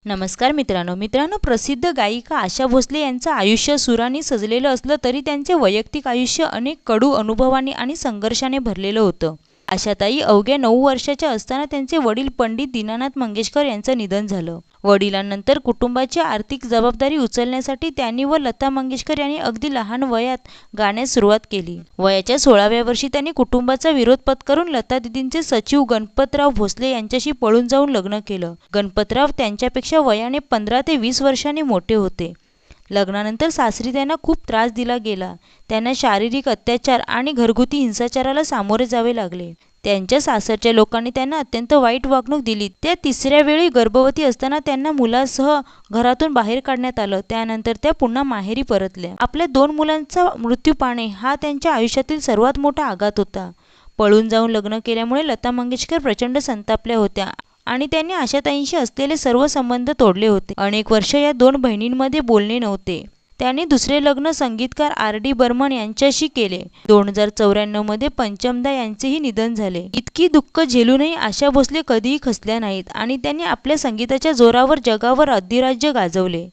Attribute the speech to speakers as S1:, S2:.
S1: नमस्कार मित्रांनो, प्रसिद्ध गायिका आशा भोसले यांचं आयुष्य सुरांनी सजलेलं असलं तरी त्यांचे वैयक्तिक आयुष्य अनेक कडू अनुभवांनी आणि संघर्षाने भरलेलं होतं. आशाताई अवघ्या 9 वर्षाच्या असताना त्यांचे वडील पंडित दीनानाथ मंगेशकर यांचं निधन झालं. वडिलांनंतर कुटुंबाची आर्थिक जबाबदारी उचलण्यासाठी त्यांनी व लता मंगेशकर यांनी अगदी लहान वयात गाण्यास सुरुवात केली. वयाच्या 16व्या वर्षी त्यांनी कुटुंबाचा विरोध पत्करून लता दीदींचे सचिव गणपतराव भोसले यांच्याशी पळून जाऊन लग्न केलं. गणपतराव त्यांच्यापेक्षा वयाने 15 ते 20 वर्षांनी मोठे होते. लग्नानंतर सासरी त्यांना खूप त्रास दिला गेला. त्यांना शारीरिक अत्याचार आणि घरगुती हिंसाचाराला सामोरे जावे लागले. त्यांच्या सासरच्या लोकांनी त्यांना अत्यंत वाईट वागणूक दिली. त्या 3ऱ्या वेळी गर्भवती असताना त्यांना मुलासह घरातून बाहेर काढण्यात आलं. त्यानंतर त्या पुन्हा माहेरी परतल्या. आपल्या 2 मुलांचा मृत्यू पाहणे हा त्यांच्या आयुष्यातील सर्वात मोठा आघात होता. पळून जाऊन लग्न केल्यामुळे लता मंगेशकर प्रचंड संतापल्या होत्या आणि त्यांनी आशाताईंशी असलेले सर्व संबंध तोडले होते. अनेक वर्ष या 2 बहिणींमध्ये बोलणे नव्हते. त्यांनी दुसरे लग्न संगीतकार R.D. बर्मन यांच्याशी केले. 2094 मध्ये पंचमदा यांचेही निधन झाले. इतकी दुःख झेलूनही आशा भोसले कधीही खचल्या नाहीत आणि त्यांनी आपल्या संगीताच्या जोरावर जगावर अधिराज्य गाजवले.